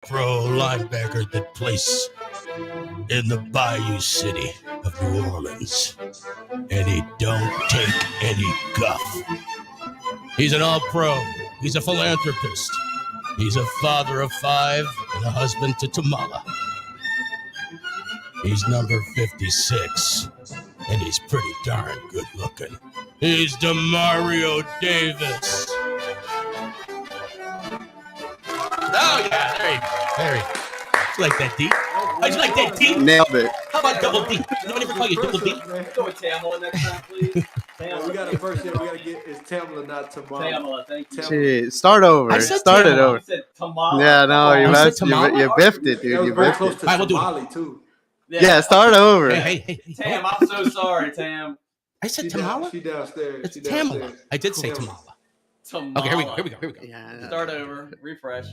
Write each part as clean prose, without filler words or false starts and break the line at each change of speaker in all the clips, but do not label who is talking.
Pro linebacker that plays in the Bayou City of New Orleans. And he don't take any guff. He's an all-pro. He's a philanthropist. He's a father of 5 and a husband to Tamala. He's number 56, and he's pretty darn good looking. He's Demario Davis. Oh, yeah, there you go. You like that D? How'd you like that D?
Nailed it.
How about double D? Nobody ever call you double D?
Go with Tamala next time, please.
Tamala. We got a first hit. We got to get is Tamala, not Tamala.
Tamala, thank you.
Jeez, start over.
I said
Start it
Tamala.
over.
You said Tamala.
Yeah, no,
You said Tamala?
you biffed it,
That
dude.
was
You
very
biffed
close
it.
to
All right, we'll do it.
Tamale, too.
Yeah, start over.
Hey.
Tam, I'm so sorry, Tam.
I said Tamala?
She downstairs.
It's
She
Tamala.
downstairs.
I did say Tamala.
Tamala.
Okay, here we go.
Yeah,
Start over. Refresh.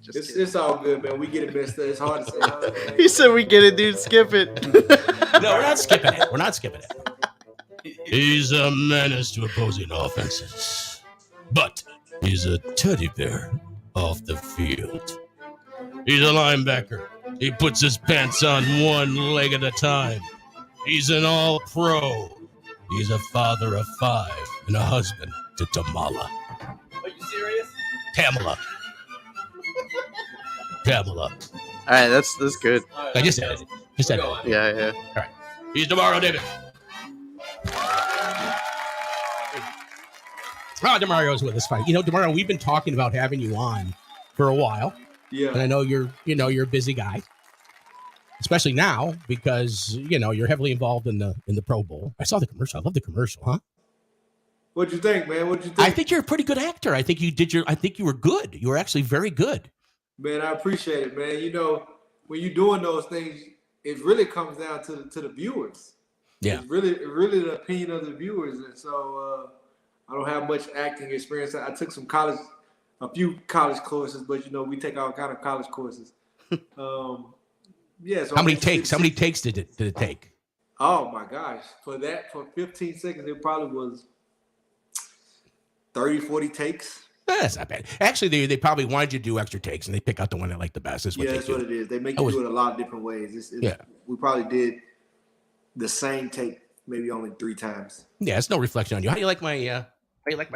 It's all good, man. We get it messed up. It's hard to say.
He said we get it, dude. Skip it.
No, we're not skipping it. He's a menace to opposing offenses. But he's a teddy bear off the field. He's a linebacker. He puts his pants on one leg at a time. He's an all-pro. He's a father of 5 and a husband to Tamala.
Are you serious?
Tamala.
All right, that's good.
All right,
I just said it. Just said it.
Yeah.
He's Demario Davis. Demario's with us. Fine. You know, Demario, we've been talking about having you on for a while, and
Yeah.
I know you're a busy guy, especially now because you're heavily involved in the Pro Bowl. I saw the commercial. I love the commercial, huh?
What'd you think, man? What'd you think?
I think you're a pretty good actor. I think you were good. You were actually very good.
Man, I appreciate it, man. You know, when you're doing those things, it really comes down to the viewers.
Yeah.
It's really the opinion of the viewers. And so I don't have much acting experience. I took a few college courses, but we take all kind of college courses. Yeah. So
How many takes? How many takes did it take?
Oh my gosh. For 15 seconds, it probably was 30, 40 takes.
That's not bad. Actually, they probably wanted you to do extra takes, and they pick out the one they like the best. That's what
That's
they do.
what it is. They make you do it a lot of different ways. We probably did the same take maybe only 3 times.
Yeah, it's no reflection on you. How do you like my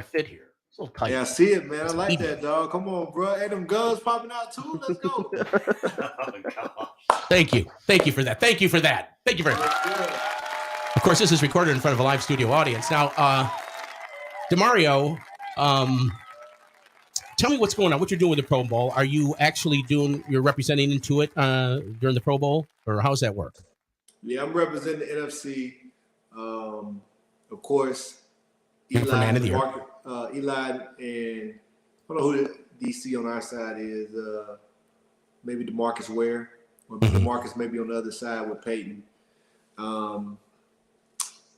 fit here? It's a little tight.
Yeah, I see it, man. I like that, dog. Come on, bro. Hey, them guns popping out too. Let's go.
Oh, gosh.
Thank you for that. Thank you very much. Of course, this is recorded in front of a live studio audience. Now, Demario, tell me what's going on. What you're doing with the Pro Bowl? Are you actually you're representing into it during the Pro Bowl, or how's that work?
Yeah, I'm representing the NFC. Of course,
And for Man of the Year.
Eli, and I don't know who the DC on our side is. Maybe DeMarcus Ware, or DeMarcus maybe on the other side with Peyton.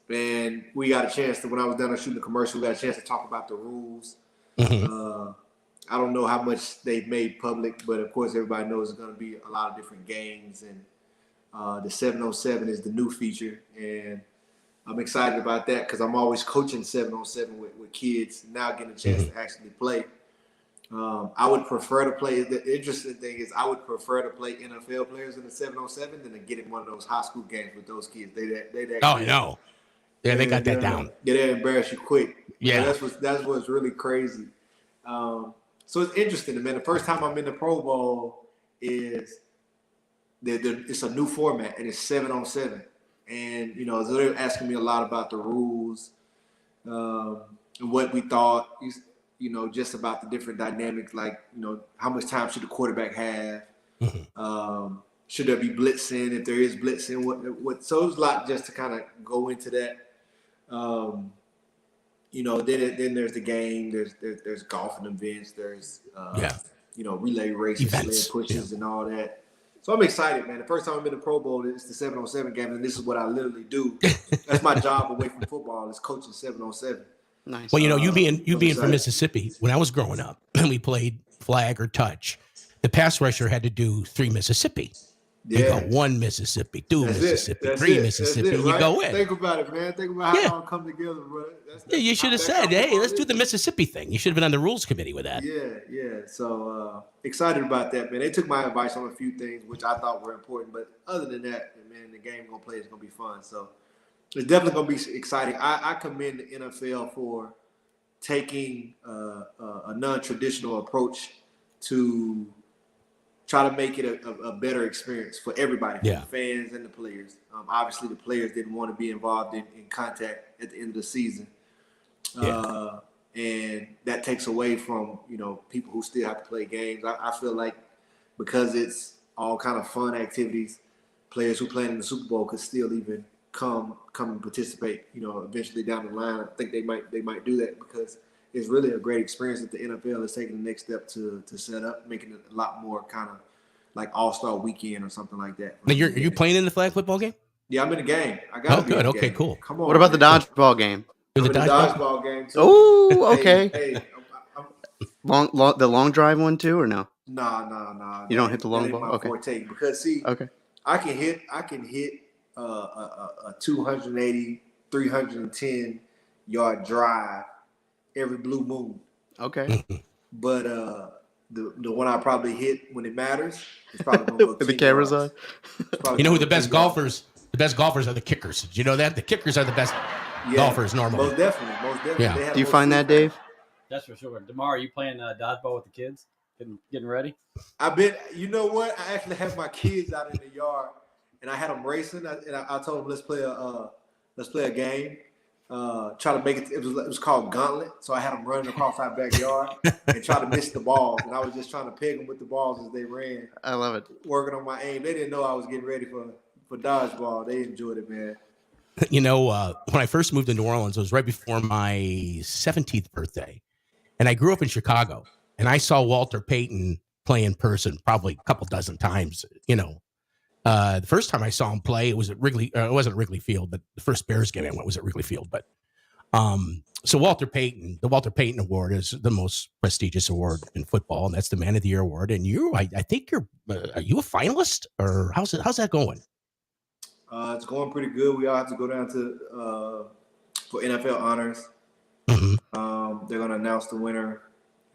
And we got a chance to, when I was down there shooting the commercial, we got a chance to talk about the rules. I don't know how much they've made public, but of course everybody knows there's going to be a lot of different games, and the 7-on-7 is the new feature, and I'm excited about that because I'm always coaching 7-on-7 with kids, now getting a chance to actually play. I would prefer to play. The interesting thing is I would prefer to play NFL players in the 7-on-7 than to get in one of those high school games with those kids.
I know. Yeah, they got that down.
Yeah, they embarrass you quick.
Yeah.
That's what's really crazy. So it's interesting, man. The first time I'm in the Pro Bowl is it's a new format, and it's 7-on-7. And so they're asking me a lot about the rules, and what we thought. Just about the different dynamics, like how much time should the quarterback have? Should there be blitzing? If there is blitzing, what? So there's a lot just to kind of go into that. Then there's the game. There's golfing events. There's relay races, sled pushes, and all that. So I'm excited, man. The first time I'm in the Pro Bowl, it's the 7-on-7 game, and this is what I literally do. That's my job away from football, is coaching 7-on-7.
Nice.
Well, you being from Mississippi, when I was growing up, and we played flag or touch, the pass rusher had to do 3 Mississippi. You go 1 Mississippi, 2
That's
Mississippi,
That's
3
it.
Mississippi,
That's it,
and you
right?
go in.
Think about it, man. Think about how
Yeah.
it all come together, bro.
Yeah, you should have said, hey, let's do the Mississippi thing. You should have been on the rules committee with that.
Yeah. So excited about that, man. They took my advice on a few things, which I thought were important. But other than that, man, the game gonna play is gonna be fun. So it's definitely gonna be exciting. I commend the NFL for taking a non-traditional approach to try to make it a better experience for everybody, for the fans and the players. Obviously, the players didn't want to be involved in contact at the end of the season. And that takes away from, people who still have to play games. I feel like because it's all kind of fun activities, players who play in the Super Bowl could still even come and participate, eventually down the line. I think they might do that because it's really a great experience that the NFL is taking the next step to set up, making it a lot more kind of like All-Star Weekend or something like that.
Now, are you playing in the flag football game?
Yeah, I'm in the game. I got to be in the
Okay,
game.
cool.
Come on.
What about the dodgeball game?
I'm in the dodgeball game too.
Oh, okay.
Hey,
the long drive one too, or no?
No.
You don't hit the long ball?
My
Okay.
forte because
Okay.
I can hit a 280, 310 yard drive every blue moon.
Okay.
But the one I probably hit when it matters is probably gonna go
the camera's on.
You know who the best golfers? The best golfers are the kickers. Did you know that? The kickers are the best golfers normally.
Most definitely.
Yeah.
Do you find that, Dave?
That's for sure. Demario, are you playing dodgeball with the kids? Getting ready?
I've been. You know what? I actually have my kids out in the yard, and I had them racing. I told them let's play a game. Try to make it. It was called Gauntlet. So I had them running across our backyard and try to miss the balls. And I was just trying to peg them with the balls as they ran.
I love it.
Working on my aim. They didn't know I was getting ready for dodgeball. They enjoyed it, man.
When I first moved to New Orleans, it was right before my 17th birthday. And I grew up in Chicago. And I saw Walter Payton play in person probably a couple dozen times. The first time I saw him play, it was at Wrigley. It wasn't at Wrigley Field, but the first Bears game I went was at Wrigley Field. But so Walter Payton, the Walter Payton Award is the most prestigious award in football, and that's the Man of the Year award. And I think are you a finalist, or how's that going?
It's going pretty good. We all have to go down to for NFL honors.
Mm-hmm.
They're gonna announce the winner,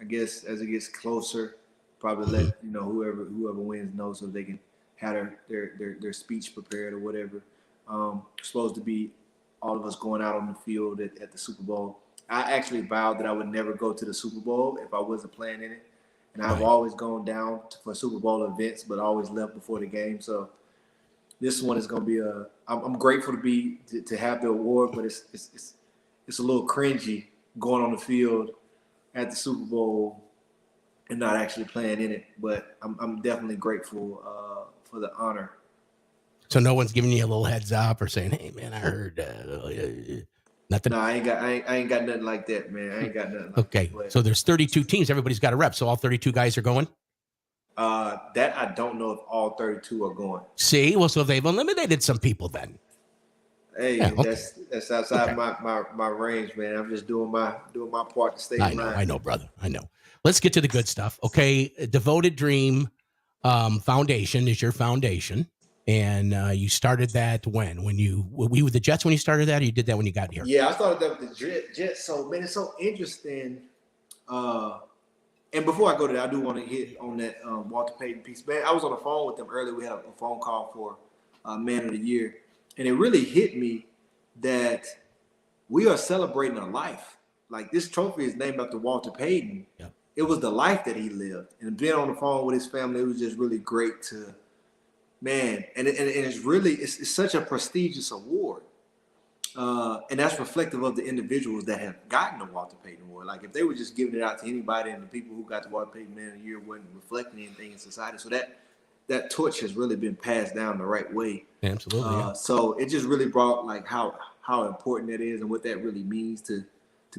I guess, as it gets closer. Probably let whoever wins know so they can have their speech prepared or whatever. Supposed to be all of us going out on the field at the Super Bowl. I actually vowed that I would never go to the Super Bowl if I wasn't playing in it, and I've always gone down for Super Bowl events, but always left before the game. So this one is going to be I'm grateful to have the award, but it's a little cringy going on the field at the Super Bowl and not actually playing in it. But I'm definitely grateful for the honor.
So no one's giving you a little heads up or saying, "Hey, man, I heard nothing."
No, I ain't got nothing like that, man. I ain't got nothing.
Okay, so there's 32 teams. Everybody's got a rep. So all 32 guys are going.
That I don't know if all 32 are going.
See, well, so they've eliminated some people then.
Hey, that's outside my range, man. I'm just doing my part to stay in line.
I know, brother. I know. Let's get to the good stuff. Okay, Devoted Dream Foundation is your foundation, and you started that when you were with the Jets when you started that, or you did that when you got here?
Yeah, I started that with the Jets. So man, it's so interesting. And before I go to that, I do want to hit on that Walter Payton piece. Man, I was on the phone with them earlier. We had a phone call for Man of the Year. And it really hit me that we are celebrating a life. Like, this trophy is named after Walter Payton.
Yep.
It was the life that he lived. And being on the phone with his family, it was just really great to, man. And it's really, it's such a prestigious award. And that's reflective of the individuals that have gotten the Walter Payton Award. Like, if they were just giving it out to anybody and the people who got the Walter Payton Man of the Year wasn't reflecting anything in society. So that torch has really been passed down the right way.
Absolutely. Yeah.
So it just really brought like how important that is and what that really means to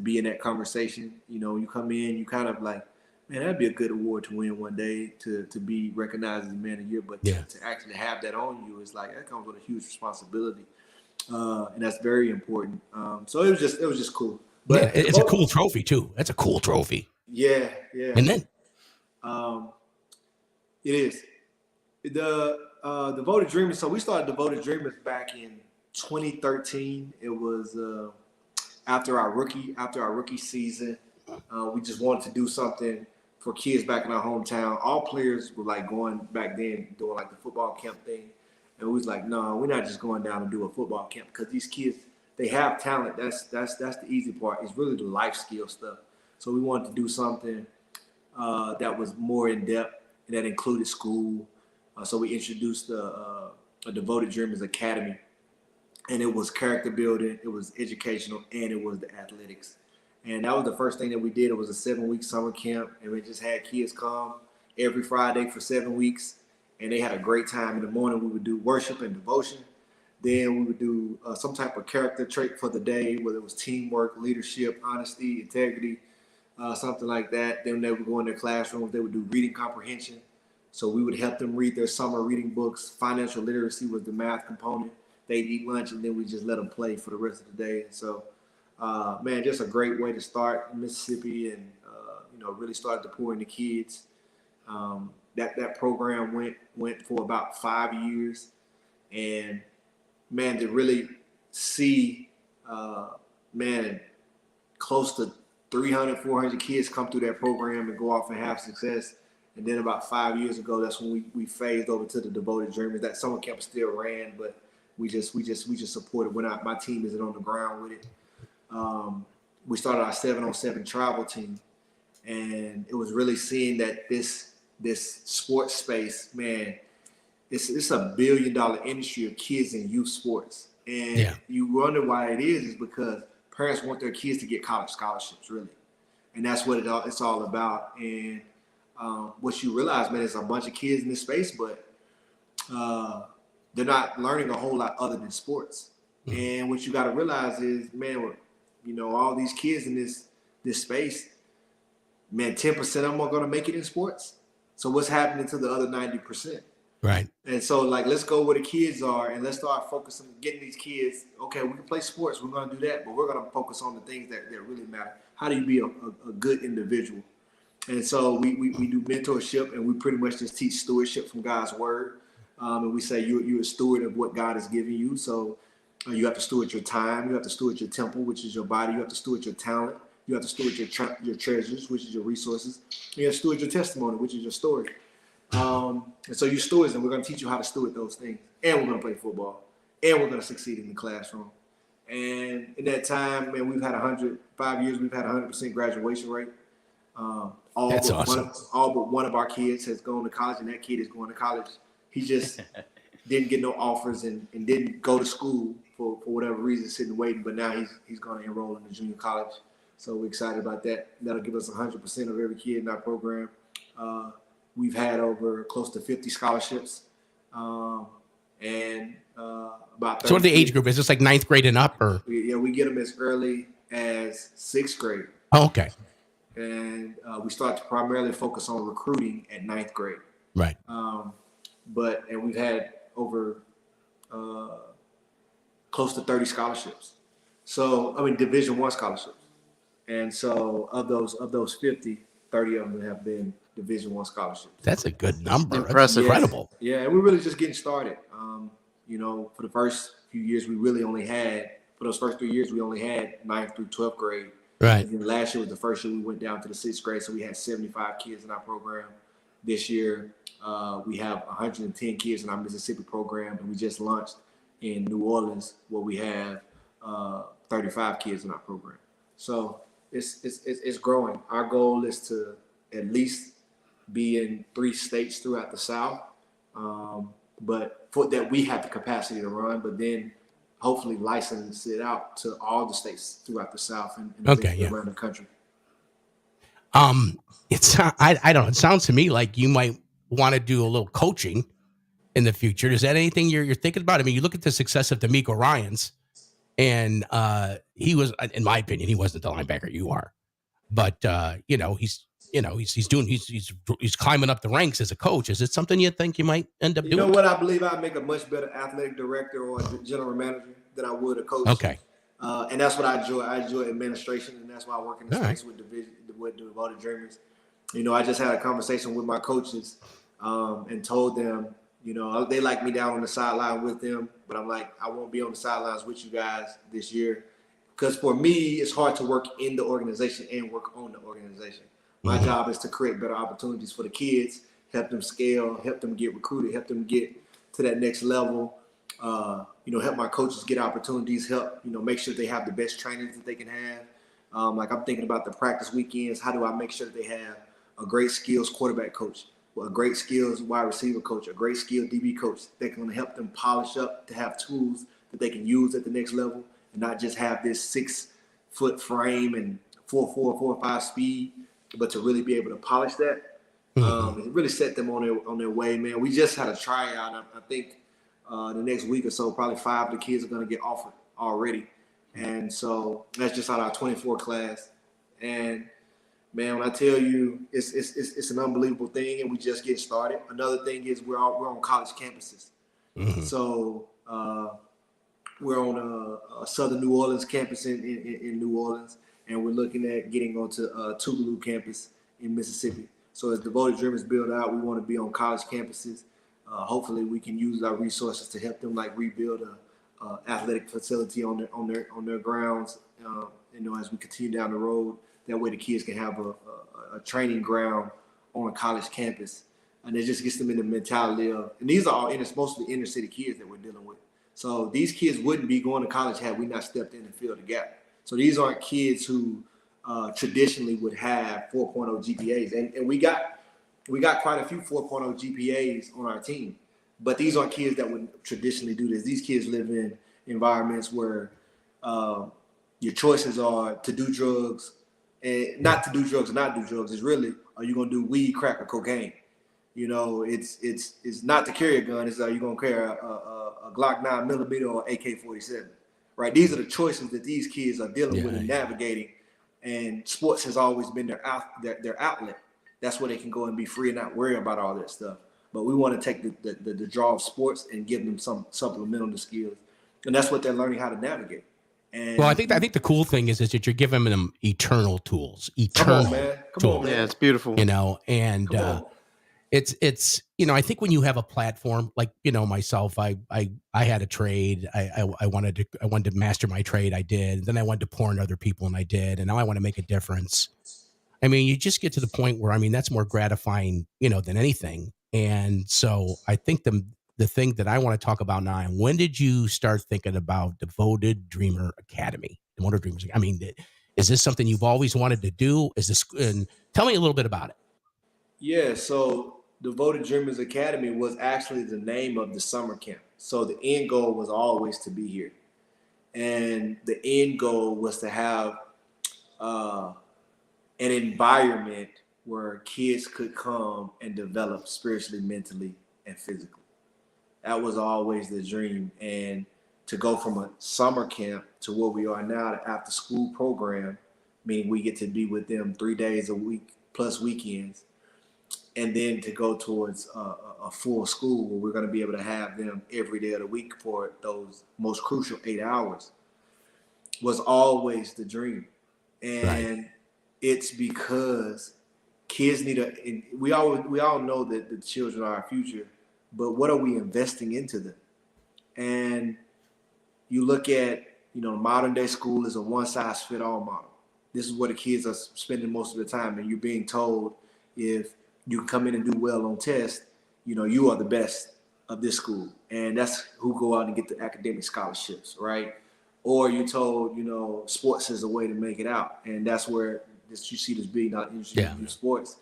be in that conversation. You come in, you kind of like, man, that'd be a good award to win one day, to be recognized as the Man of the Year. But to actually have that on you is like, that comes with a huge responsibility. And that's very important. So it was just cool. But
it's a cool trophy too. That's a cool trophy.
Yeah.
And then
it is. Devoted Dreamers. So we started Devoted Dreamers back in 2013. It was after our rookie season. We just wanted to do something for kids back in our hometown. All players were like going back then doing like the football camp thing, and we was like, no, we're not just going down and do a football camp because these kids, they have talent. That's the easy part. It's really the life skill stuff. So we wanted to do something that was more in depth and that included school. So we introduced a Devoted Dreamers Academy, and it was character building, it was educational, and it was the athletics. And that was the first thing that we did. It was a 7-week summer camp, and we just had kids come every Friday for 7 weeks, and they had a great time. In the morning, we would do worship and devotion. Then we would do some type of character trait for the day, whether it was teamwork, leadership, honesty, integrity, something like that. Then they would go in their classrooms. They would do reading comprehension. So we would help them read their summer reading books. Financial literacy was the math component. They'd eat lunch, and then we just let them play for the rest of the day. So, man, just a great way to start in Mississippi, and really started to pour into kids. That program went for about 5 years, and man, to really see, close to 300, 400 kids come through that program and go off and have success. And then about 5 years ago, that's when we phased over to the Devoted Dreamers. That summer camp still ran, but we just supported. My team isn't on the ground with it. We started our 7-on-7 travel team, and it was really seeing that this sports space, man, it's a $1 billion industry of kids in youth sports. And you wonder why it is because parents want their kids to get college scholarships, really. And that's what it's all about. And what you realize, man, is a bunch of kids in this space, but they're not learning a whole lot other than sports. Mm-hmm. And what you got to realize is, man, all these kids in this space, man, 10% of them are going to make it in sports. So what's happening to the other 90%?
Right.
And so, like, let's go where the kids are, and let's start focusing on getting these kids. Okay, we can play sports. We're going to do that, but we're going to focus on the things that really matter. How do you be a good individual? And so we do mentorship, and we pretty much just teach stewardship from God's word. And we say you're a steward of what God has given you. So you have to steward your time. You have to steward your temple, which is your body. You have to steward your talent. You have to steward your treasures, which is your resources. You have to steward your testimony, which is your story. And so you're stewards, and we're going to teach you how to steward those things. And we're going to play football. And we're going to succeed in the classroom. And in that time, man, we've had 5 years, we've had 100% graduation rate.
That's awesome.
All but one of our kids has gone to college, and that kid is going to college. He just didn't get no offers and didn't go to school for whatever reason, sitting waiting. But now he's going to enroll in the junior college. So we're excited about that. That'll give us 100% of every kid in our program. We've had over close to 50 scholarships, and about 30.
So what the age group is? This like 9th grade and up, or?
Yeah, we get them as early as 6th grade.
Oh, okay.
And we start to primarily focus on recruiting at 9th grade.
Right.
And we've had over close to 30 scholarships. So, I mean, Division I scholarships. And so of those 50, 30 of them have been Division I scholarships.
That's a good number.
Impressive.
That's incredible.
Yeah, and we're really just getting started. For the first few years, for those first 3 years, we only had 9th through 12th grade.
Right.
And then last year was the first year we went down to the 6th grade, so we had 75 kids in our program. This year, we have 110 kids in our Mississippi program, and we just launched in New Orleans where we have 35 kids in our program. So it's growing. Our goal is to at least be in 3 states throughout the South, but for that we have the capacity to run, but then hopefully license it out to all the states throughout the South and around the country.
I don't know. It sounds to me like you might want to do a little coaching in the future. Is that anything you're thinking about? I mean, you look at the success of D'Amico Ryans, and he was, in my opinion, he wasn't the linebacker you are, but he's climbing up the ranks as a coach. Is it something you think you might end up doing?
You know what? I believe I'd make a much better athletic director or general manager than I would a coach.
Okay.
And that's what I enjoy. I enjoy administration, and that's why I work in the space with Devoted Dreamers. I just had a conversation with my coaches and told them You know, they like me down on the sideline with them, but I'm like, I won't be on the sidelines with you guys this year. Because for me, it's hard to work in the organization and work on the organization. My job is to create better opportunities for the kids, help them scale, help them get recruited, help them get to that next level. You know, help my coaches get opportunities, help, you know, make sure they have the best trainings that they can have. Like I'm thinking about the practice weekends. How do I make sure that they have a great skills quarterback coach, a great skills wide receiver coach, a great skilled DB coach that can help them polish up to have tools that they can use at the next level and not just have this 6-foot frame and 4.4, 4.5 speed, but to really be able to polish that. And really set them on their way, man. We just had a tryout. I think the next week or so, probably 5 of the kids are going to get offered already. And so that's just out of our 24 class. And man, when I tell you, it's an unbelievable thing, and we just get started. Another thing is we're on college campuses. So we're on a Southern New Orleans campus in New Orleans, and we're looking at getting onto Tougaloo campus in Mississippi. So as Devoted Dreamers build out, we want to be on college campuses. Hopefully, we can use our resources to help them like rebuild a athletic facility on their grounds. You know, as we continue down the road, that way the kids can have a training ground on a college campus, and it just gets them in the mentality of. And these are all mostly inner city kids that we're dealing with. So these kids wouldn't be going to college had we not stepped in and filled the gap. So these aren't kids who traditionally would have 4.0 GPAs, and we got quite a few 4.0 GPAs on our team, but these aren't kids that would traditionally do this. These kids live in environments where your choices are to do drugs and not to do drugs or not do drugs. It's really, are you going to do weed, crack, or cocaine? You know, it's not to carry a gun. It's are you going to carry a Glock 9mm or AK-47, right? These are the choices that these kids are dealing with and navigating. And sports has always been their outlet. That's where they can go and be free and not worry about all that stuff. But we want to take the draw of sports and give them some supplemental skills, and that's what they're learning how to navigate. And
well, I think the cool thing is that you're giving them eternal tools.
Come on, man.
Yeah, it's beautiful.
You know, and it's you know, I think when you have a platform like, you know, myself, I had a trade. I wanted to master my trade. I did. Then I wanted to pour into other people, and I did. And now I want to make a difference. I mean, you just get to the point where, I mean, that's more gratifying, you know, than anything. And so I think the thing that I want to talk about now, and when did you start thinking about Devoted Dreamer Academy? Devoted Dreamers. I mean, is this something you've always wanted to do? Is this, and tell me a little bit about it.
Yeah, so Devoted Dreamers Academy was actually the name of the summer camp. So the end goal was always to be here. And the end goal was to have an environment where kids could come and develop spiritually, mentally, and physically. That was always the dream. And to go from a summer camp to where we are now, the after school program, meaning we get to be with them 3 days a week plus weekends, and then to go towards a full school where we're going to be able to have them every day of the week for those most crucial 8 hours, was always the dream. And it's because kids need we all know that the children are our future, but what are we investing into them? And you look at, you know, modern day school is a one size fit all model. This is where the kids are spending most of the time, and you're being told if you come in and do well on tests, you know, you are the best of this school, and that's who go out and get the academic scholarships, right? Or you're told, you know, sports is a way to make it out, and that's where you see this being not interested in sports.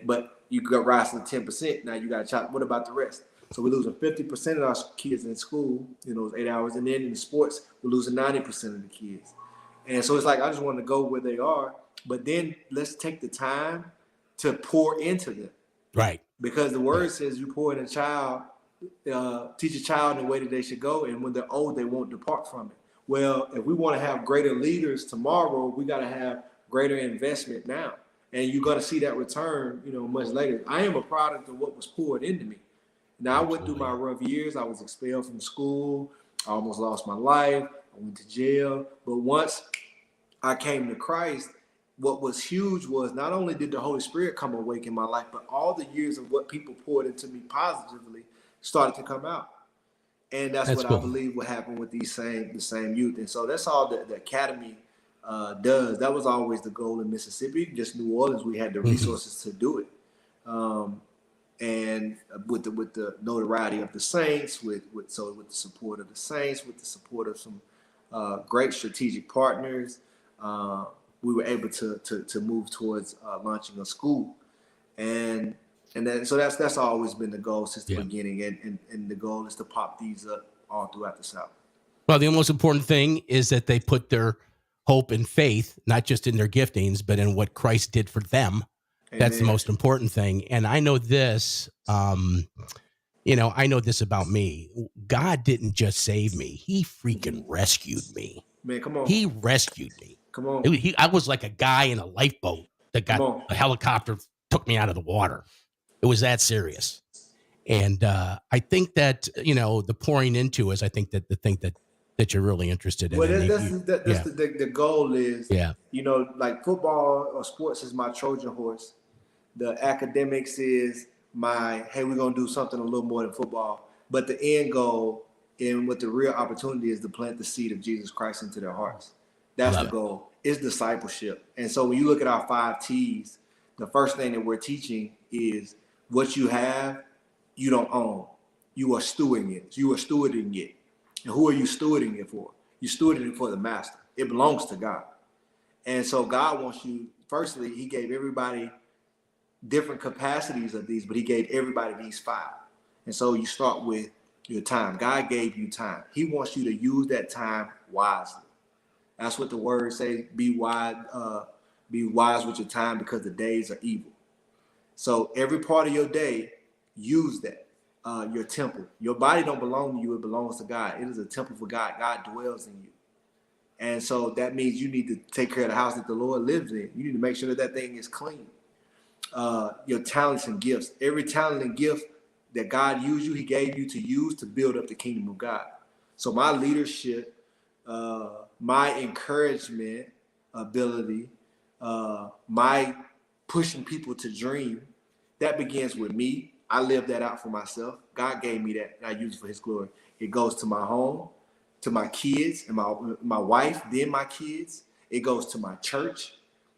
But you got rise to 10%. Now you got to chop. What about the rest? So we're losing 50% of our kids in school, you know, those 8 hours, and then in the sports we're losing 90% of the kids. And so it's like I just want to go where they are, but then let's take the time to pour into them,
right?
Because the word says you pour in a child, teach a child in the way that they should go, and when they're old, they won't depart from it. Well, if we want to have greater leaders tomorrow, we got to have greater investment now. And you're going to see that return, you know, much later. I am a product of what was poured into me. Now, I went through my rough years. I was expelled from school. I almost lost my life. I went to jail. But once I came to Christ, what was huge was not only did the Holy Spirit come awake in my life, but all the years of what people poured into me positively started to come out. And that's what
cool.
I believe will happen with the same youth. And so that's all the academy does. That was always the goal in Mississippi. Just New Orleans, we had the resources to do it. And with the notoriety of the Saints, with the support of the Saints, with the support of some great strategic partners, we were able to move towards launching a school. So that's always been the goal since the beginning, and the goal is to pop these up all throughout the South.
Well, the most important thing is that they put their hope and faith not just in their giftings, but in what Christ did for them. Amen. That's the most important thing. And I know this, I know this about me. God didn't just save me; He freaking rescued me.
Man, come on!
He rescued me.
Come on!
I was like a guy in a lifeboat that got a helicopter took me out of the water. It was that serious. And I think that, the pouring into is, I think that the thing that you're really interested in.
Well, the goal is, like football or sports is my Trojan horse. The academics is hey, we're going to do something a little more than football. But the end goal and what the real opportunity is to plant the seed of Jesus Christ into their hearts. That's the goal. It's discipleship. And so when you look at our 5 T's, the first thing that we're teaching is what you have, you don't own. You are stewarding it. You are stewarding it. And who are you stewarding it for? You're stewarding it for the master. It belongs to God. And so God wants you, firstly, He gave everybody different capacities of these, but He gave everybody these 5. And so you start with your time. God gave you time. He wants you to use that time wisely. That's what the word says, be wise with your time because the days are evil. So every part of your day, use that. Your temple. Your body don't belong to you. It belongs to God. It is a temple for God. God dwells in you. And so that means you need to take care of the house that the Lord lives in. You need to make sure that thing is clean. Your talents and gifts. Every talent and gift that God used you, He gave you to use to build up the kingdom of God. So my leadership, my encouragement ability, my pushing people to dream, that begins with me. I live that out for myself. God gave me that, and I use it for His glory. It goes to my home, to my kids, and my wife, then my kids. It goes to my church.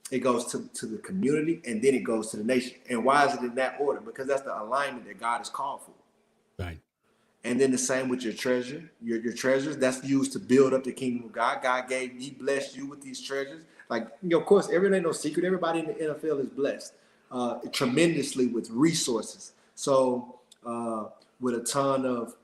It goes to the community, and then it goes to the nation. And why is it in that order? Because that's the alignment that God has called for.
Right.
And then the same with your treasure. Your treasures, that's used to build up the kingdom of God. God He blessed you with these treasures. Like, of course, everything ain't no secret. Everybody in the NFL is blessed tremendously with resources. So with a ton of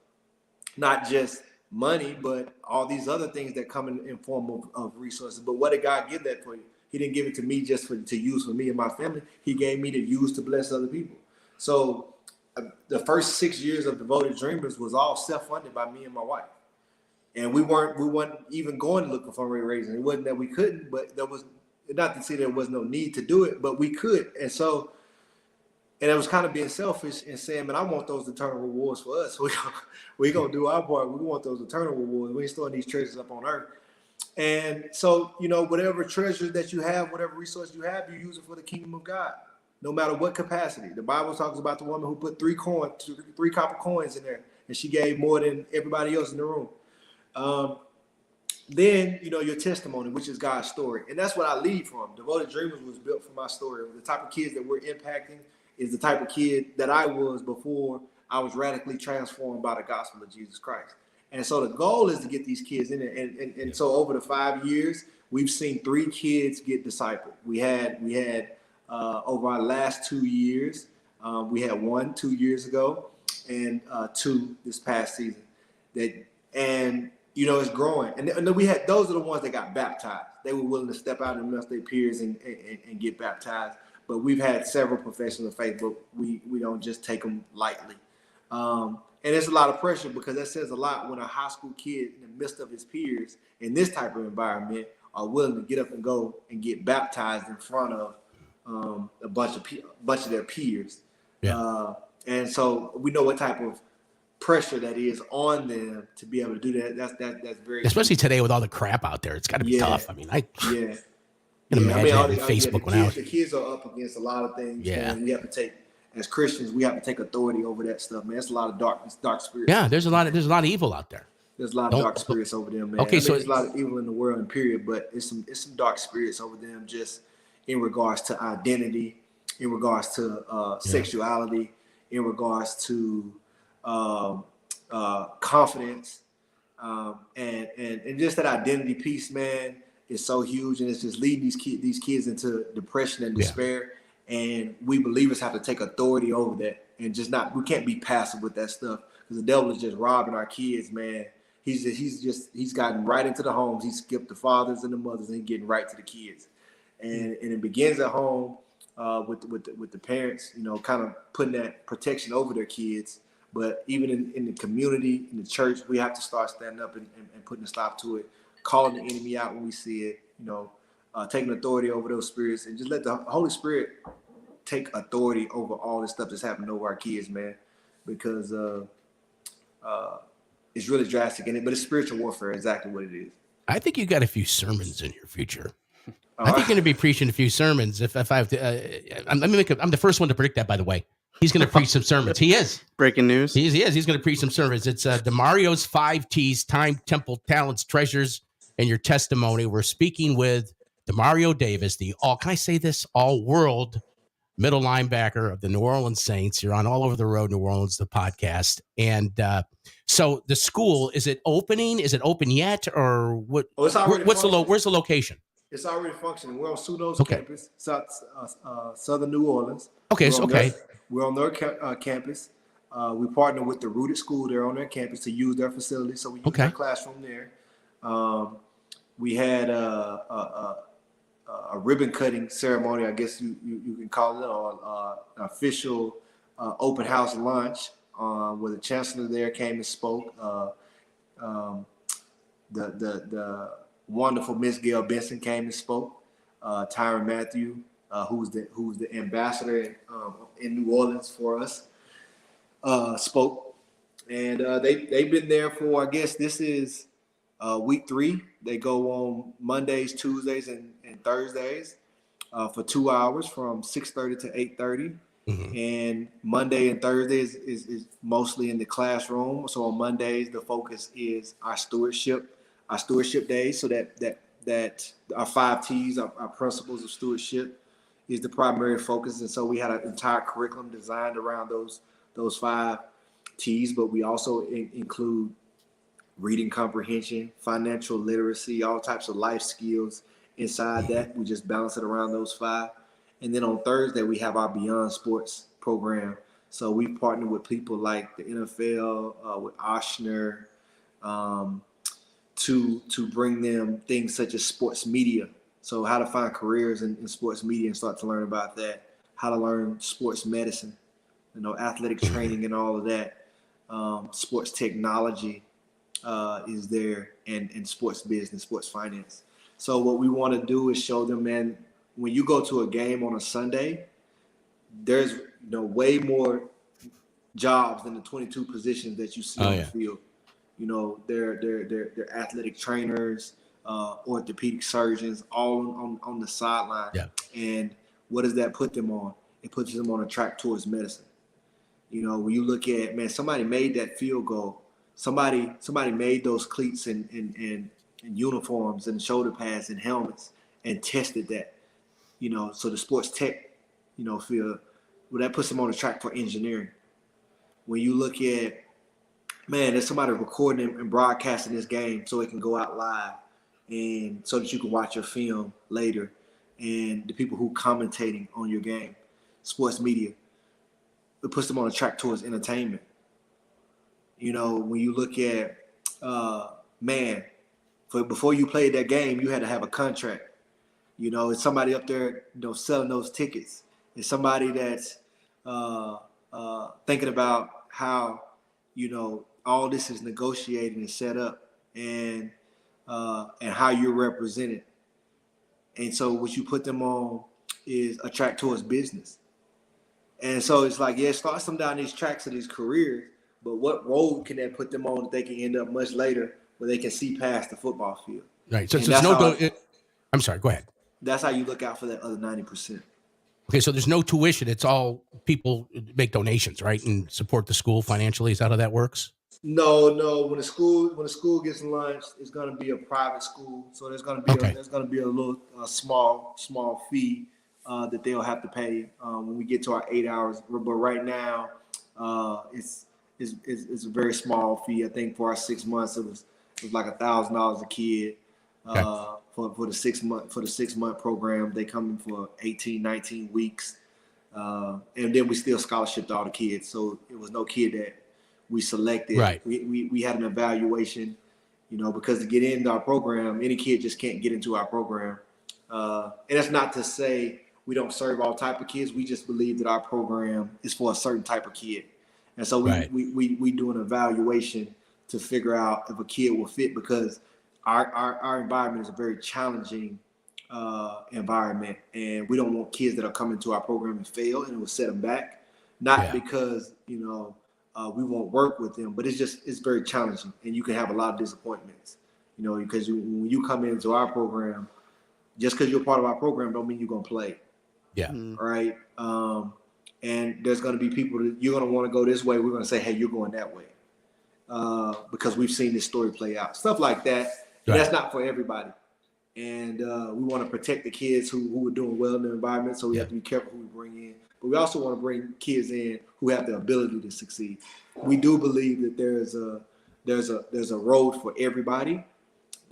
not just money, but all these other things that come in form of resources. But what did God give that for you? He didn't give it to me just to use for me and my family. He gave me to use to bless other people. So the first 6 years of Devoted Dreamers was all self-funded by me and my wife. And we weren't even going looking for fundraising. It wasn't that we couldn't, but there was not to say there was no need to do it, but we could. And it was kind of being selfish and saying, man, I want those eternal rewards for us. We're going to do our part. We want those eternal rewards. We ain't storing these treasures up on earth. And so, whatever treasure that you have, whatever resource you have, you use it for the kingdom of God, no matter what capacity. The Bible talks about the woman who put 3 copper coins in there, and she gave more than everybody else in the room. Then, your testimony, which is God's story. And that's what I lead from. Devoted Dreamers was built from my story. The type of kids that we're impacting is the type of kid that I was before I was radically transformed by the gospel of Jesus Christ. And so the goal is to get these kids in there. And so over the 5 years, we've seen 3 kids get discipled. We had over our last 2 years, we had 1 2 years ago and 2 this past season. It's growing. And then we had, those are the ones that got baptized. They were willing to step out amongst their peers and get baptized. But we've had several professionals of faith, but we don't just take them lightly. And it's a lot of pressure because that says a lot when a high school kid in the midst of his peers in this type of environment are willing to get up and go and get baptized in front of a bunch of their peers. Yeah. And so we know what type of pressure that is on them to be able to do that. That's very, especially
today with all the crap out there. It's got to be tough. I mean, I can imagine Facebook
the kids are up against a lot of things.
Yeah.
And you have to take as Christians, we have to take authority over that stuff, man. It's a lot of dark spirits.
Yeah, there's a lot of evil out there.
There's a lot of dark spirits over them, man.
Okay,
I mean, there's a lot of evil in the world, period, but it's some dark spirits over them just in regards to identity, in regards to sexuality, in regards to confidence, and just that identity piece, man, is so huge, and it's just leading these kids into depression and despair. And we believers have to take authority over that, and we can't be passive with that stuff, because the devil is just robbing our kids, man. He's gotten right into the homes. He skipped the fathers and the mothers, and he's getting right to the kids. And it begins at home with the parents, kind of putting that protection over their kids. But even in the community, in the church, we have to start standing up and putting a stop to it, calling the enemy out when we see it, taking authority over those spirits, and just let the Holy Spirit take authority over all this stuff that's happening over our kids, man, because it's really drastic in it, but it's spiritual warfare, exactly what it is.
I think you got a few sermons in your future. I think you're going to be preaching a few sermons. If I have to, I'm the first one to predict that, by the way. He's going to preach some sermons. He is.
Breaking news.
He is. He's going to preach some sermons. It's Demario's 5 T's, time, temple, talents, treasures, and your testimony. We're speaking with Demario Davis, can I say this? All-world middle linebacker of the New Orleans Saints. You're on All Over the Road, New Orleans, the podcast. And so the school, is it opening? Is it open yet? Or what? Where's the location?
It's already functioning. We're on Suno's campus, southern New Orleans.
Okay,
we're on their campus. We partner with the Rooted School there on their campus to use their facility, so we use their classroom there. We had a ribbon cutting ceremony, I guess you can call it, or an official open house lunch where the chancellor there came and spoke. The wonderful Miss Gail Benson came and spoke. Tyron Matthew, who's the ambassador in New Orleans for us, spoke, and they've been there for, I guess this is week 3. They go on Mondays, Tuesdays, and Thursdays for 2 hours from 6:30 to 8:30. Mm-hmm. And Monday and Thursdays is mostly in the classroom. So on Mondays, the focus is our stewardship days. So that our 5 T's, our principles of stewardship, is the primary focus. And so we had an entire curriculum designed around those 5 T's, but we also include reading comprehension, financial literacy, all types of life skills inside that. We just balance it around those 5. And then on Thursday, we have our Beyond Sports program. So we partner with people like the NFL, with Oshner, to bring them things such as sports media. So how to find careers in sports media and start to learn about that. How to learn sports medicine, athletic training and all of that. Sports technology is there, and sports business, sports finance. So what we want to do is show them, man, when you go to a game on a Sunday, there's way more jobs than the 22 positions that you see on the field. They're athletic trainers, orthopedic surgeons, all on the sideline. Yeah. And what does that put them on? It puts them on a track towards medicine. When you look at, man, somebody made that field goal. Somebody made those cleats and uniforms and shoulder pads and helmets and tested that. So the sports tech, field, well, that puts them on the track for engineering. When you look at, man, there's somebody recording and broadcasting this game so it can go out live, and so that you can watch your film later, and the people who commentating on your game, sports media, it puts them on a track towards entertainment. When you look at, before you played that game, you had to have a contract. It's somebody up there, selling those tickets. It's somebody that's thinking about how, all this is negotiated and set up, and how you're represented. And so what you put them on is a track towards business. And so it's like, it starts them down these tracks of these careers, but what road can that put them on that they can end up much later where they can see past the football field? Right. So it's I'm sorry, go ahead. That's how you look out for that other 90%.
Okay, so there's no tuition. It's all people make donations, right, and support the school financially. Is that how that works?
No. When the school gets lunch, it's going to be a private school, so there's going to be a little small fee that they'll have to pay when we get to our 8 hours. But right now, it's a very small fee. I think for our 6 months, it was like $1,000 a kid. For the 6 month program, they come in for 18, 19 weeks, and then we still scholarshiped all the kids. So it was no kid that we selected.
Right.
We had an evaluation, because to get into our program, any kid just can't get into our program. And that's not to say we don't serve all type of kids. We just believe that our program is for a certain type of kid, and so we do an evaluation to figure out if a kid will fit, because our environment is a very challenging environment, and we don't want kids that are coming to our program and fail, and it will set them back. Not because we won't work with them, but it's very challenging, and you can have a lot of disappointments. Because when you come into our program, just because you're part of our program don't mean you're gonna play.
Yeah.
Right. And there's gonna be people that you're gonna want to go this way. We're gonna say, hey, you're going that way, because we've seen this story play out. Stuff like that. Right. That's not for everybody. And we want to protect the kids who are doing well in the environment, so we have to be careful who we bring in. But we also want to bring kids in who have the ability to succeed. We do believe that there's a road for everybody.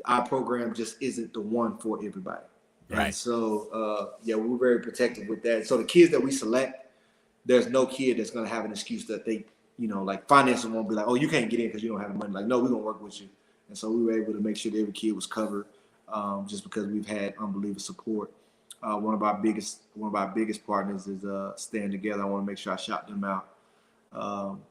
Our program just isn't the one for everybody. Right. And so we're very protective with that. So the kids that we select, there's no kid that's going to have an excuse that they, like finances won't be like, oh, you can't get in because you don't have the money. Like, no, we're going to work with you. And so we were able to make sure that every kid was covered, just because we've had unbelievable support. One of our biggest partners is Stand Together. I want to make sure I shout them out.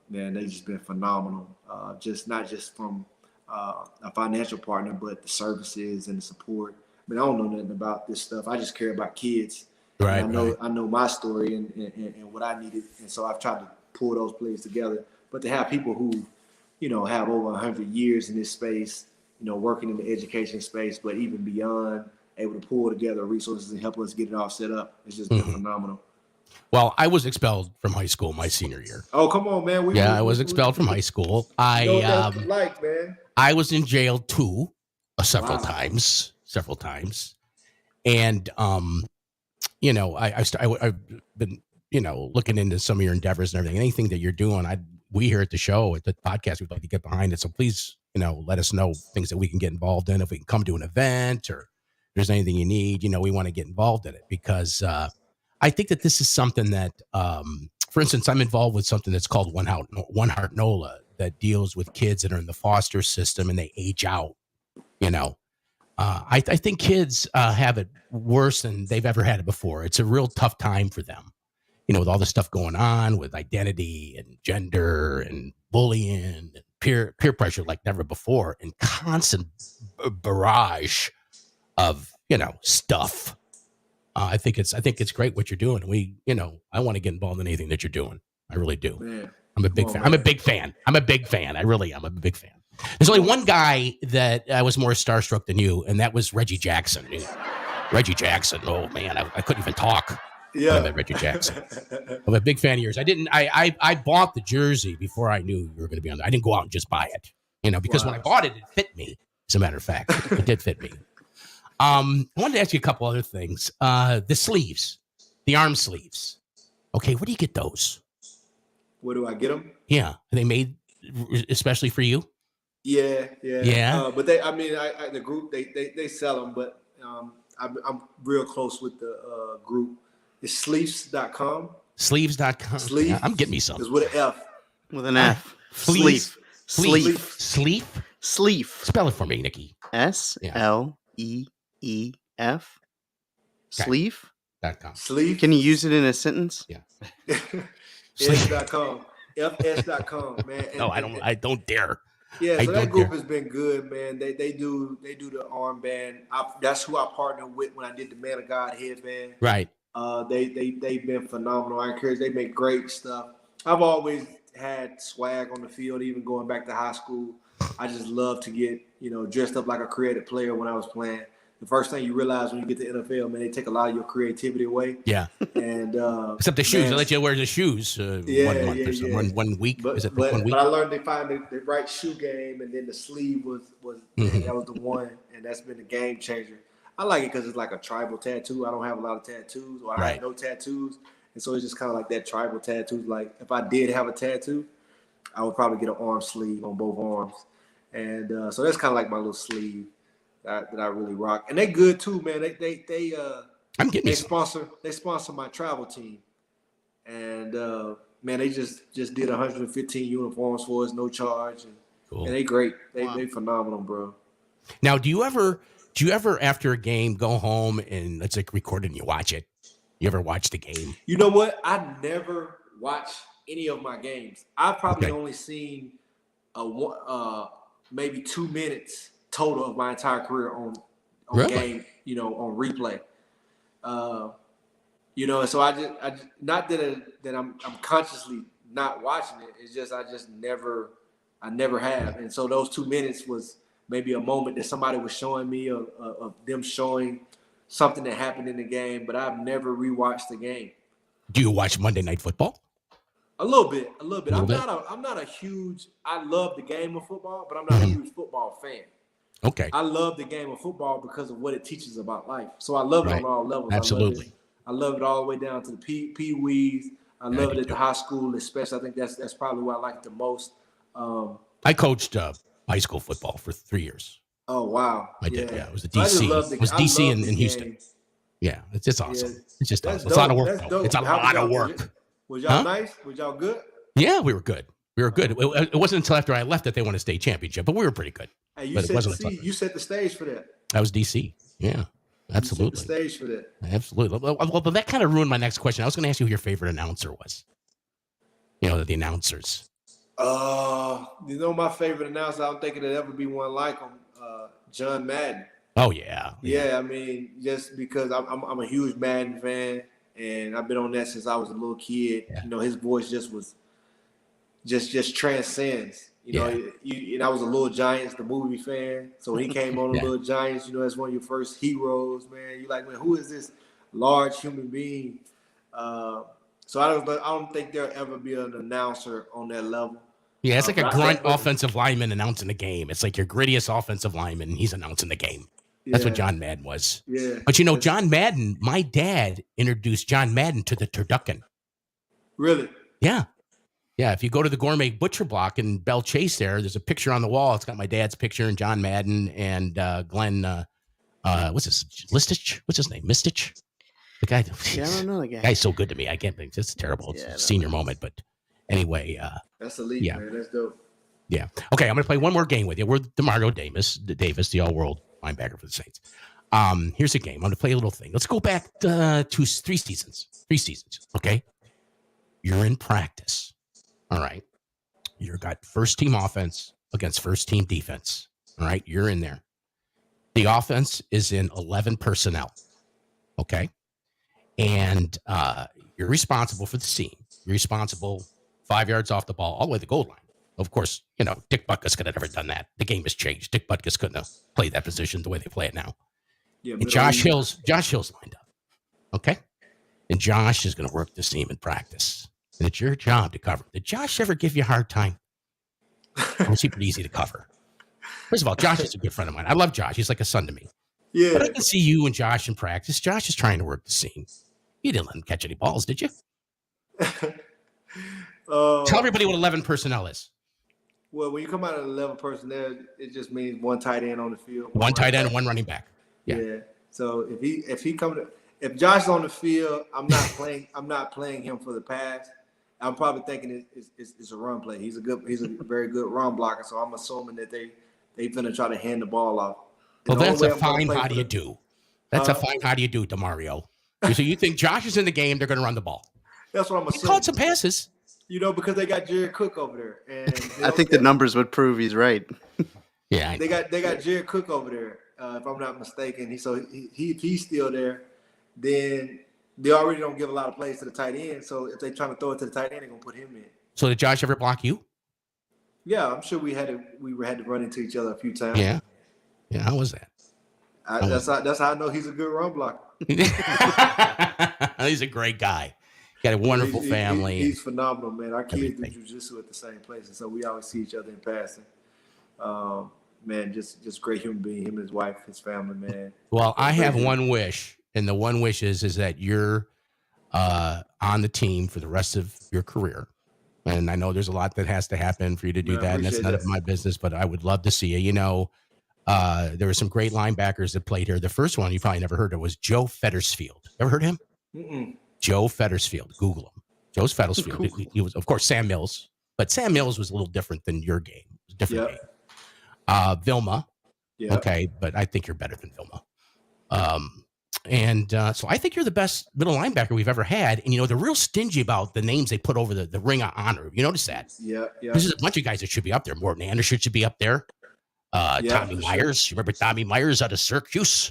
Man, they've just been phenomenal. Not just from a financial partner, but the services and the support. I mean, I don't know nothing about this stuff. I just care about kids. Right. I know my story and what I needed, and so I've tried to pull those players together. But to have people who have over 100 years in this space, working in the education space, but even beyond, able to pull together resources and help us get it all set up. It's just been phenomenal.
Well, I was expelled from high school my senior year.
Oh, come on, man.
I was expelled from high school. I was in jail too, several times. And, I've been, looking into some of your endeavors and everything. Anything that you're doing, we here at the show, at the podcast, we'd like to get behind it. So please, let us know things that we can get involved in. If we can come to an event, or if there's anything you need, we want to get involved in it, because I think that this is something that, for instance, I'm involved with something that's called One Heart NOLA, that deals with kids that are in the foster system and they age out. I think kids have it worse than they've ever had it before. It's a real tough time for them, with all the stuff going on with identity and gender and bullying and peer pressure like never before, and constant barrage of, stuff. I think it's great what you're doing. I want to get involved in anything that you're doing. I really do. Man. I'm a big fan. Man. I'm a big fan. I really am. I'm a big fan. There's only one guy that I was more starstruck than you, and that was Reggie Jackson. Reggie Jackson. Oh man, I couldn't even talk. Yeah, when I met Reggie Jackson. I'm a big fan of yours. I bought the jersey before I knew you were going to be on there. I didn't go out and just buy it, because when I bought it, it fit me. As a matter of fact, it did fit me. I wanted to ask you a couple other things. The sleeves, the arm sleeves. Okay, where do you get those?
Where do I get them?
Yeah, are they made especially for you?
Yeah. But the group they sell them, but I'm real close with the group. It's sleeves.com.
Sleeves.com.
Sleeve.
Yeah, I'm getting me some.
It's with an F.
With an F.
Sleeve.
Sleeve.
Spell it for me, Nikki.
SLEEF. Sleeve.com.
Sleeve.
Can you use it in a sentence?
Yeah.
S.com. FS.com, man.
I don't dare.
Yeah, so that group has been good, man. They do the armband. That's who I partnered with when I did the Man of God headband.
Right.
They've been phenomenal. I encourage. They make great stuff. I've always had swag on the field, even going back to high school. I just love to get dressed up like a creative player when I was playing. the first thing you realize when you get to the NFL, man, they take a lot of your creativity away.
Yeah.
And
except the shoes,
man,
they let you wear the shoes 1 month or so, 1 week.
But
Is it
but,
1 week?
but I learned they find the right shoe game, and then the sleeve was man, that was the one, and that's been a game changer. I like it because it's like a tribal tattoo. I don't have a lot of tattoos, or I have no tattoos, and so it's just kind of like that tribal tattoo. Like if I did have a tattoo, I would probably get an arm sleeve on both arms, and so that's kind of like my little sleeve that I really rock. And they good too, man.
I'm getting
they sponsor my travel team, and man, they just did 115 uniforms for us, no charge, and they great. They phenomenal, bro.
Now, do you ever after a game go home and let's like record it and you watch it? You ever watch the game?
You know what? I never watch any of my games. I've probably only seen maybe 2 minutes total of my entire career on game, on replay. So I just not that I'm consciously not watching it. It's just I never have. And so those 2 minutes was maybe a moment that somebody was showing me of them showing something that happened in the game, but I've never rewatched the game.
Do you watch Monday Night Football?
A little bit. I'm not a huge. I love the game of football, but I'm not a huge football fan.
Okay.
I love the game of football because of what it teaches about life. So I love it on all levels.
Absolutely.
I love it all the way down to the pee-wees. I love it at the high school, especially. I think that's probably what I like the most.
I coached high school football for 3 years.
Oh wow!
I did. Yeah, it was a DC. It was DC in Houston.
Game.
Yeah, it's just awesome.
Yeah.
It's just awesome.
Dope.
It's a lot of work. It's a
How
lot of work.
Was y'all nice? Was y'all good?
Yeah, we were good. It wasn't until after I left that they won a state championship, but we were pretty good.
Hey, you set the stage for that.
That was DC. Yeah, absolutely.
You set the stage for that.
Absolutely. Well, but that kind of ruined my next question. I was going to ask you who your favorite announcer was. The announcers.
My favorite announcer, I don't think it'll ever be one like him, John Madden.
Oh, yeah.
Yeah, I mean, just because I'm a huge Madden fan, and I've been on that since I was a little kid. Yeah. His voice just transcends. And I was a Little Giants, the movie fan. So when he came on the Little Giants, that's one of your first heroes, man. You're like, man, who is this large human being? So I don't think there'll ever be an announcer on that level.
Yeah, it's like a grunt offensive lineman announcing the game. It's like your grittiest offensive lineman, and he's announcing the game. That's what John Madden was.
Yeah.
But John Madden, my dad introduced John Madden to the turducken.
Really?
Yeah. Yeah. If you go to the Gourmet Butcher Block in Bell Chase there's a picture on the wall. It's got my dad's picture and John Madden and Glenn, what's his name? Mistich? The guy.
Yeah, I don't know the guy.
Guy's so good to me. I can't think. It's terrible. It's a senior moment. But anyway.
That's elite, man. That's dope.
Yeah. Okay, I'm going to play one more game with you. We're Demario Davis, the all-world linebacker for the Saints. Here's a game. I'm going to play a little thing. Let's go back to 3 seasons. 3 seasons, okay? You're in practice. All right. You've got first-team offense against first-team defense. All right? You're in there. The offense is in 11 personnel, okay? And you're responsible for the seam. You're responsible 5 yards off the ball, all the way to the goal line. Of course, Dick Butkus could have never done that. The game has changed. Dick Butkus couldn't have played that position the way they play it now. Yeah, and Josh Hill's lined up. Okay? And Josh is going to work the seam in practice. And it's your job to cover. Did Josh ever give you a hard time? Or was he pretty easy to cover? First of all, Josh is a good friend of mine. I love Josh. He's like a son to me.
Yeah.
But I can see you and Josh in practice. Josh is trying to work the seam. You didn't let him catch any balls, did you? Tell everybody what 11 personnel is.
Well, when you come out of 11 personnel, it just means one tight end on the field.
One tight end and one running back.
Yeah. So if Josh is on the field, I'm not playing him for the pass. I'm probably thinking it's a run play. He's a very good run blocker. So I'm assuming that they finna try to hand the ball off.
Well, that's a fine how do you do. That's a fine how do you do, Demario. So you think Josh is in the game, they're going to run the ball.
That's what I'm assuming.
He caught some passes.
Because they got Jared Cook over there, and
I think the numbers would prove he's right.
Yeah,
they got Jared Cook over there, if I'm not mistaken. He's still there. Then they already don't give a lot of plays to the tight end. So if they're trying to throw it to the tight end, they're gonna put him in.
So did Josh ever block you?
Yeah, I'm sure we had to run into each other a few times.
Yeah. How was that?
That's how I know he's a good run blocker.
He's a great guy. Got a wonderful family.
He's phenomenal, man. Our kids do jiu-jitsu at the same place, and so we always see each other in passing. Man, just great human being. Him and his wife, his family, man.
Well, I have one wish, and the one wish is that you're on the team for the rest of your career. And I know there's a lot that has to happen for you to do that, and that's none of my business. But I would love to see you. You know, there were some great linebackers that played here. The first one you probably never heard of was Joe Fettersfield. Ever heard of him?
Mm-mm.
Joe Fettersfield. Google him. Joe Fettersfield. He was, of course, Sam Mills, but Sam Mills was a little different than your game. It was a different game. Vilma. Yep. Okay, but I think you're better than Vilma. So I think you're the best middle linebacker we've ever had. And, you know, they're real stingy about the names they put over the ring of honor. You notice that?
Yeah.
There's a bunch of guys that should be up there. Morton Anderson should be up there. Tommy Myers. Sure. You remember Tommy Myers out of Syracuse?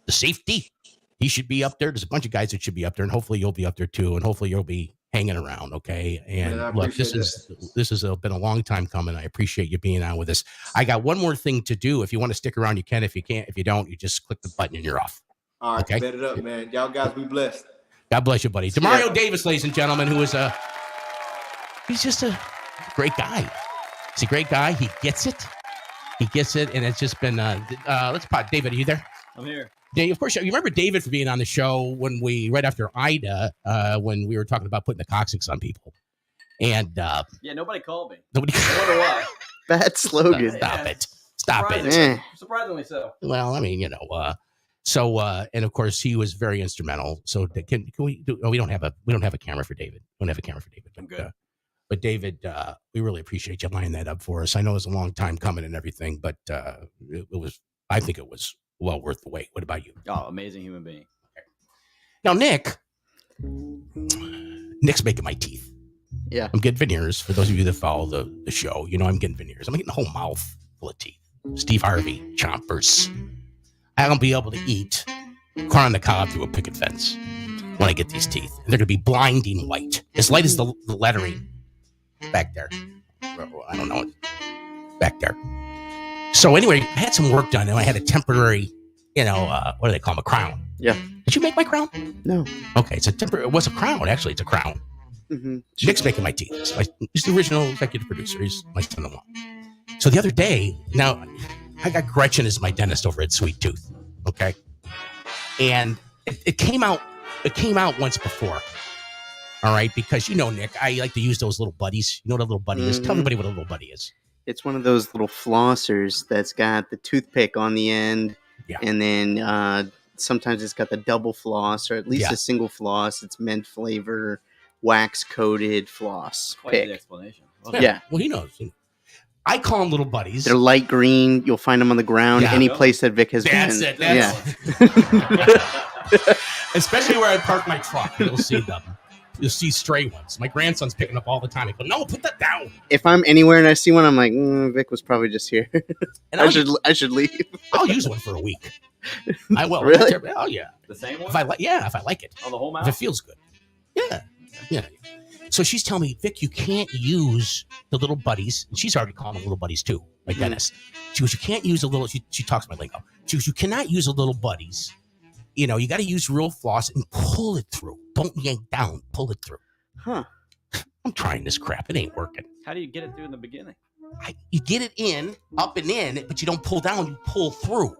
The safety. He should be up there. There's a bunch of guys that should be up there, and hopefully you'll be up there too. And hopefully you'll be hanging around. Okay. And look, this has been a long time coming. I appreciate you being on with us. I got one more thing to do. If you want to stick around, you can. If you can't, if you don't, you just click the button and you're off.
All right, okay? Bet it up, man. Y'all guys be blessed.
God bless you, buddy. Demario Davis, ladies and gentlemen, who is he's just a great guy. He's a great guy. He gets it. And it's just been, let's pop. David, are you there?
I'm here.
Yeah, of course. You remember David for being on the show right after Ida, when we were talking about putting the coccyx on people. And
nobody called me.
Nobody.
I wonder why.
Bad slogan.
Stop it.
Surprisingly so.
Well, I mean, you know, and of course he was very instrumental. So can we do? Oh, we don't have a camera for David. We don't have a camera for David.
I'm good.
But David, we really appreciate you lining that up for us. I know it was a long time coming and everything, but I think it was well worth the wait. What about you?
Oh, amazing human being.
Okay. Now, Nick's making my teeth.
Yeah.
I'm getting veneers. For those of you that follow the show, you know I'm getting veneers. I'm getting a whole mouth full of teeth. Steve Harvey, chompers. I don't be able to eat corn on the cob through a picket fence when I get these teeth. And they're going to be blinding white. As light as the lettering back there. I don't know. Back there. So anyway, I had some work done, and I had a temporary, what do they call them? A crown.
Yeah.
Did you make my crown?
No.
Okay, it was a crown. Actually, it's a crown.
Mm-hmm.
Nick's making my teeth. He's the original executive producer. He's my son-in-law. So the other day, now I got Gretchen as my dentist over at Sweet Tooth. Okay, and it came out once before. All right, because Nick, I like to use those little buddies. You know what a little buddy is? Tell everybody what a little buddy is.
It's one of those little flossers that's got the toothpick on the end, and then sometimes it's got the double floss, or at least a single floss. It's mint flavor, wax coated floss.
Quite the explanation.
Yeah.
Well, he knows. I call them little buddies.
They're light green. You'll find them on the ground any place that Vic has been.
That's it. Especially where I park my truck. You'll see them. You'll see stray ones. My grandson's picking up all the time. I go, no, put that down.
If I'm anywhere and I see one, I'm like, Vic was probably just here. And I should leave.
I'll use one for a week. I will.
Really?
Oh yeah.
The same one?
If I like it.
Oh, the whole mouth?
If it feels good. Yeah. So she's telling me, Vic, you can't use the little buddies. And she's already calling them little buddies too, my dentist. She goes, you can't use a little. She talks my lingo. She goes, you cannot use a little buddies. You got to use real floss and pull it through. Don't yank down. Pull it through.
Huh.
I'm trying this crap. It ain't working.
How do you get it through in the beginning?
You get it up and in, but you don't pull down. You pull through.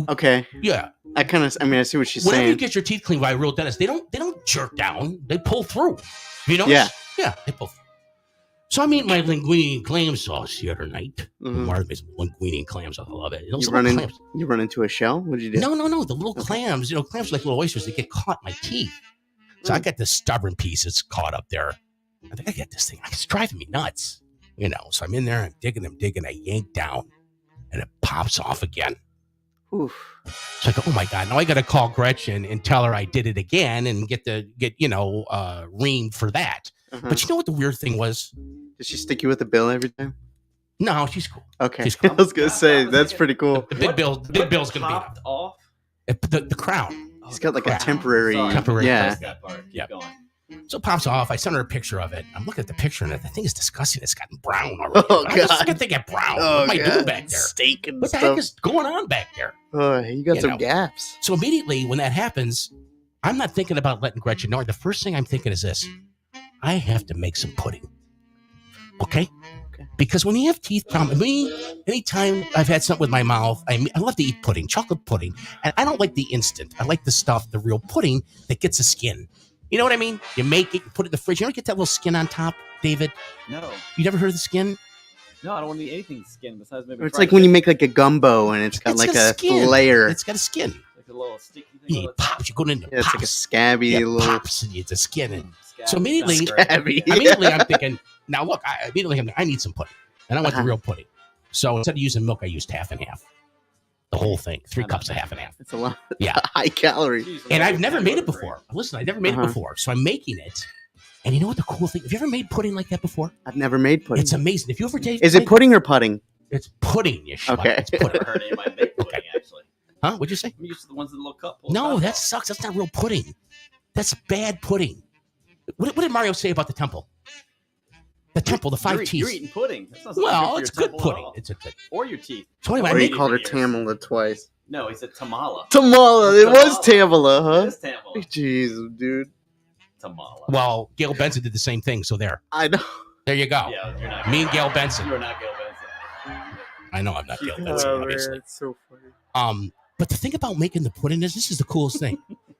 Okay.
Yeah.
I see what she's
Whenever
saying.
you get your teeth cleaned by a real dentist, they don't jerk down. They pull through.
Yeah.
Yeah. They pull through. So I made my linguine and clam sauce the other night. Martha makes linguine and clam sauce. I love it.
You run into a shell? What did you do?
No. The little clams. Clams are like little oysters. They get caught in my teeth. So I got this stubborn piece that's caught up there. I think I get this thing. It's driving me nuts. So I'm in there. I'm digging. I yank down, and it pops off again.
Oof.
So I go, oh my God, now I got to call Gretchen and tell her I did it again and get reamed for that. But you know what the weird thing was?
Did she stick you with the bill every time?
No, she's cool.
Okay.
She's cool.
I was going to say, that's pretty cool.
The big bill's going to be
off?
the crown.
He's got like a temporary.
Sorry.
Temporary.
Yeah.
That part. Keep going.
So it pops off. I sent her a picture of it. I'm looking at the picture, and the thing is disgusting. It's gotten brown already.
Oh,
I just
God.
get to get brown.
Oh,
what am I
God.
doing back there?
Steak and
What the
stuff.
heck is going on back there?
Oh, you got
You
some
know.
gaps.
So immediately when that happens, I'm not thinking about letting Gretchen know. The first thing I'm thinking is this. I have to make some pudding. Okay? Because when you have teeth problems, anytime I've had something with my mouth, I love to eat pudding, chocolate pudding. And I don't like the instant. I like the stuff, the real pudding that gets a skin. You know what I mean? You make it, you put it in the fridge. You don't get that little skin on top, David?
No.
You never heard of the skin?
No, I don't want to eat anything skin besides maybe.
It's like when you make like a gumbo and it's got
It's
like
got
a
skin.
layer.
It's got a skin.
like a little sticky thing.
Yeah,
on
it
the top.
pops. You go in there,
Yeah, it's like a
pops.
scabby
Yeah,
little.
pops. And it's a skin. And
Scabby
so immediately-
sounds great.
Scabby.
immediately I'm thinking, now look, I need some pudding. And I want the
Uh-huh.
real pudding. So instead of using milk, I used half and half. The whole thing. 3
Not
cups of
bad.
half and half.
It's a lot.
Yeah.
High calorie.
Jeez,
And
well,
I've never
that's
made it
gluten-free.
before. Listen, I've never made
Uh-huh.
it before. So I'm making it. And you know what the cool thing? Have you ever made pudding like that before?
I've never made pudding.
It's amazing. If you ever taste
Is it pudding or pudding?
It's pudding, you schmuck.
Okay.
It's
I've
pudding.
never heard anybody make pudding, actually.
Huh? What'd you say?
I'm used to the ones in the little cup. pull the
No,
top
that
off.
sucks. That's not real pudding. That's bad pudding. What did Mario say about the temple? The temple, the 5
You're
teeth.
eating pudding. That's not
Well,
good
it's
for your
good
temple at
pudding.
all.
It's a good.
Or your teeth.
So anyway,
Or
I
you
made,
called her
years.
Tamala twice.
No, he said Tamala.
Tamala. It was Tamala,
It
huh?
is Tamala.
Jeez, dude.
Tamala.
well, Gail Benson did the same thing. So there.
I know.
There you go.
Yeah, you're not.
Me and Gail Benson.
You are not Gail Benson.
I know I'm not Gail Benson, obviously.
it's so funny.
But the thing about making the pudding is this is the coolest thing.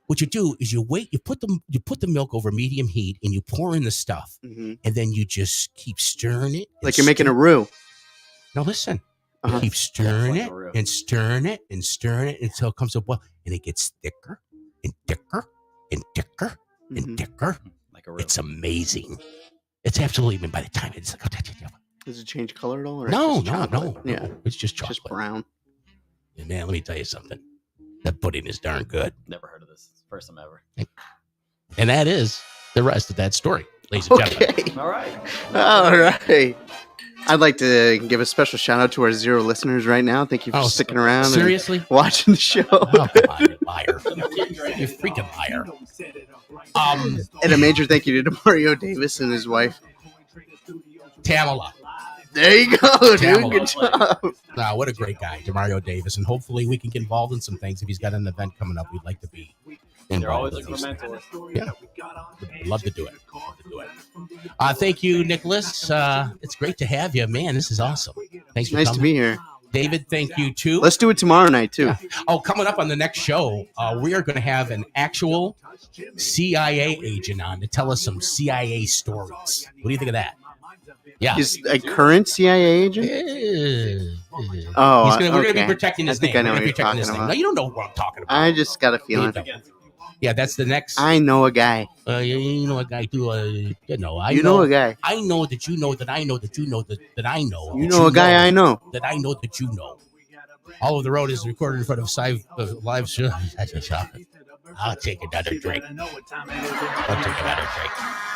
What you do is you put the milk over medium heat and you pour in the stuff
Mm-hmm.
and then you just keep stirring it.
Like you're making a roux.
Now listen.
Uh-huh.
You keep stirring
Like
it
a roux.
and stirring it and stirring it until it comes to a boil and it gets thicker and thicker and thicker and
Mhm.
thicker.
Like a
It's amazing. It's absolutely, I mean, by the time it's like,
Does it change color at all? Or
no,
it's just
no,
chocolate?
no,
Yeah,
no. It's just chocolate.
just brown.
And man, let me tell you something. That pudding is darn good.
Never heard of this. It's the first time ever.
And that is the rest of that story, ladies and gentlemen.
All right.
All right. I'd like to give a special shout out to our 0 listeners right now. Thank you for
Oh,
sticking around
Seriously?
and watching the show.
Oh, come on, you liar. You freaking liar.
And a major thank you to Demario Davis and his wife.
Tamala.
There you go, dude.
Tamala.
Good job.
Wow, what a great guy, Demario Davis. And hopefully we can get involved in some things. If he's got an event coming up, we'd like to be
They're always
involved in
looking
these
for
things.
mentors.
Yeah. Love to do it. Love to do it. Thank you, Nicholas. It's great to have you. Man, this is awesome. Thanks for
Nice to
coming.
be here.
David, thank you too.
Let's do it tomorrow night, too.
Yeah. Oh, coming up on the next show, we are going to have an actual CIA agent on to tell us some CIA stories. What do you think of that? Yeah.
Is a current CIA agent? Oh,
we're going to be
okay.
protecting his
I think
name.
I know
We're
what
gonna be
you're
protecting
talking
his name.
about.
No, you don't know what I'm talking about.
I just got a feeling.
Yeah, that's the next.
I know a guy.
You know a guy too. I
You know a guy.
I know that you know that I know that you know that I know.
You
that
know a guy I know.
That I know that you know. All over the Road is recorded in front of live show. I'll take another drink. I'll take another drink.